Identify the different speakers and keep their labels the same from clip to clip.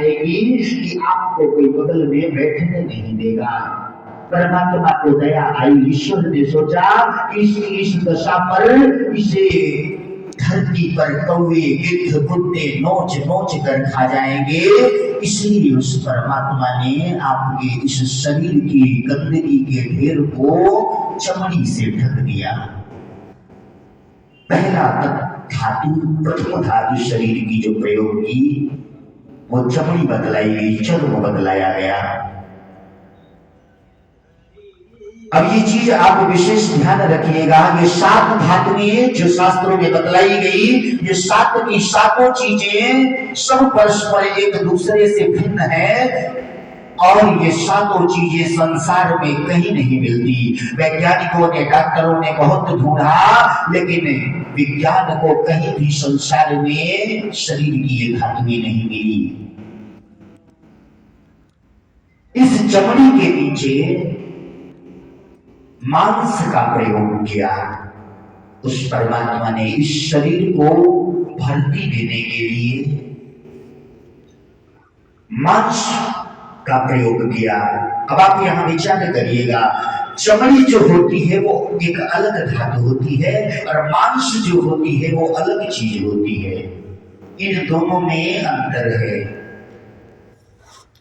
Speaker 1: जाएगी कि आपको कोई बगल में बैठने नहीं देगा। परमात्मा को दया आई, ईश्वर ने सोचा कि इस दशा पर इसे धरती पर कौवे गिद्ध कुत्ते नोच नोच कर खा जाएंगे, इसलिए उस परमात्मा ने आपके इस शरीर की गंदगी के ढेर को चमड़ी से ढक दिया। पहला धातु, प्रथम धातु शरीर की जो प्रयोग की वो चमड़ी बदलाई गई, चर्म बदलाया गया। अब ये चीज आप विशेष ध्यान रखिएगा, ये 7 धातुएं जो शास्त्रों में बतलाई गई, ये 7 की 7 चीजें सब परस्पर एक दूसरे से भिन्न है और ये 7 चीजें संसार में कहीं नहीं मिलती। वैज्ञानिकों ने, डॉक्टरों ने बहुत ढूंढा, लेकिन विज्ञान को कहीं भी संसार में शरीर की ये धातुएं नहीं मिली। इस चमड़ी के नीचे मांस का प्रयोग किया। उस परमात्मा ने इस शरीर को भर्ती देने के लिए मांस का प्रयोग किया। अब आप यहां विचार करिएगा, चमड़ी जो होती है वो एक अलग धातु होती है और मांस जो होती है वो अलग चीज होती है। इन दोनों में अंतर है।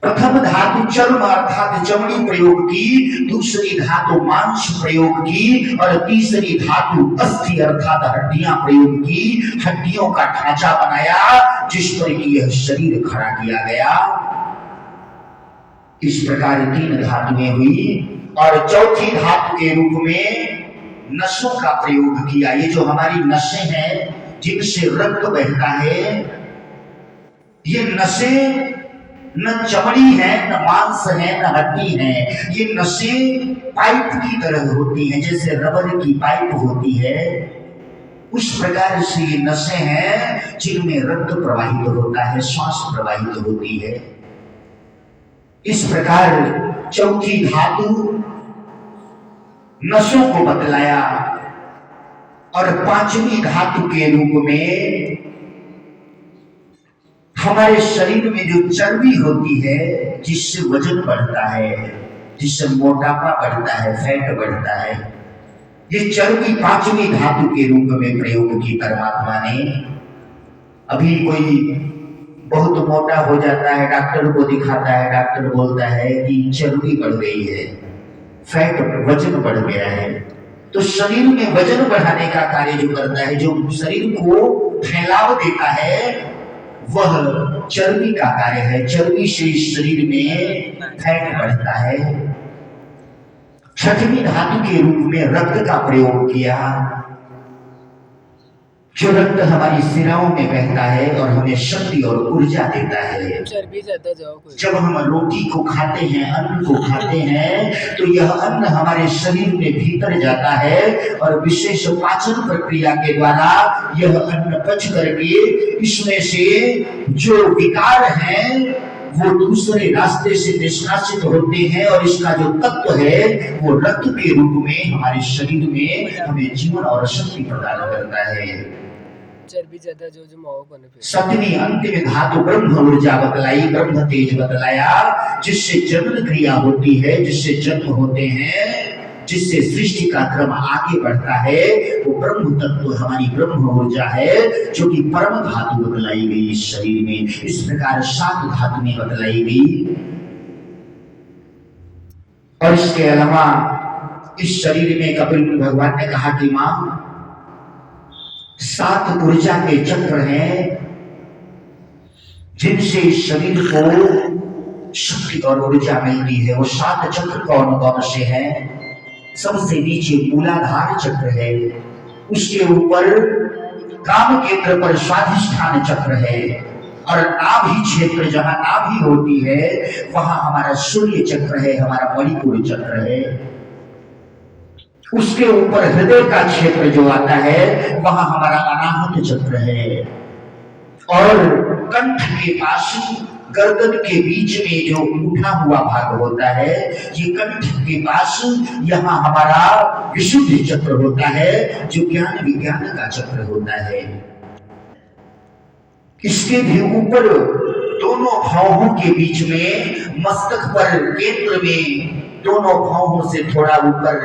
Speaker 1: प्रथम धातु चर्म अर्थात चमड़ी प्रयोग की, दूसरी धातु मांस प्रयोग की और तीसरी धातु अस्थि अर्थात हड्डियां प्रयोग की। हड्डियों का ढांचा बनाया जिस पर कि यह शरीर खड़ा किया गया। इस प्रकार 3 धातुएं हुई और चौथी धातु के रूप में नसों का प्रयोग किया। ये जो हमारी नसें हैं जिनसे रक्त बहता है, ये नसें न चमड़ी है, न मांस है, न हड्डी है। ये नसें पाइप की तरह होती हैं, जैसे रबर की पाइप होती है, उस प्रकार से ये नसें हैं जिनमें रक्त प्रवाहित होता है, श्वास प्रवाहित होती है। इस प्रकार चौथी धातु नसों को बतलाया और 5वीं धातु के रूप में हमारे शरीर में जो चर्बी होती है, जिससे वजन बढ़ता है, जिससे मोटापा बढ़ता है, फैट बढ़ता है, ये चर्बी 5वीं धातु के रूप में प्रयोग की परमात्मा ने। अभी कोई बहुत मोटा हो जाता है, डॉक्टर को दिखाता है, डॉक्टर बोलता है कि चर्बी बढ़ गई है, फैट वजन बढ़ गया है। तो शरीर में वजन बढ़ाने का कार्य जो करता है, जो शरीर को फैलाव देता है, वह चर्बी का कार्य है। चर्बी से शरीर में फैट बढ़ता है। 6वीं धातु के रूप में रक्त का प्रयोग किया। जो रक्त हमारी सिराओं में बहता है और हमें शक्ति और ऊर्जा देता है। जब हम रोटी को खाते हैं, अन्न को खाते हैं, तो यह अन्न हमारे शरीर में भीतर जाता है और विशेष पाचन प्रक्रिया के द्वारा यह अन्न पच करके इसमें से जो विकार हैं वो दूसरे रास्ते से निष्कासित होते हैं और इसका जो तत्व है वो रक्त के रूप में हमारे शरीर में हमें जीवन और शक्ति प्रदान करता है।
Speaker 2: चर्बी ज्यादा जो
Speaker 1: 7वीं अंतिम धातु ब्रह्म ऊर्जा बतलाई, ब्रह्म तेज बतलाया, जिससे जनन क्रिया होती है, जिससे जन्म होते हैं, जिससे सृष्टि का क्रम आगे बढ़ता है। वो ब्रह्म तत्व हमारी ब्रह्म ऊर्जा है जो कि परम धातु बतलाई गई इस शरीर में। इस प्रकार 7 धातुएं बतलाई गई और इसके अलावा इस शरीर में कपिल भगवान ने कहा कि मां 7 ऊर्जा के चक्र हैं जिनसे इस शरीर को शक्ति और ऊर्जा मिलती है। वो 7 चक्र कौन कौन से हैं? सबसे नीचे मूलाधार चक्र है, उसके ऊपर काम केंद्र पर स्वाधिष्ठान चक्र है और नाभि क्षेत्र जहां नाभि होती है वहां हमारा सूर्य चक्र है, हमारा मणिपुर चक्र है। उसके ऊपर हृदय का क्षेत्र जो आता है वहां हमारा अनाहत चक्र है और कंठ के पास गर्दन के बीच में जो उठा हुआ भाग होता है, ये कंठ के पास यहाँ हमारा विशुद्ध चक्र होता है जो ज्ञान विज्ञान का चक्र होता है। इसके भी ऊपर दोनों भौहों के बीच में मस्तक पर केंद्र में दोनों भौहों से थोड़ा ऊपर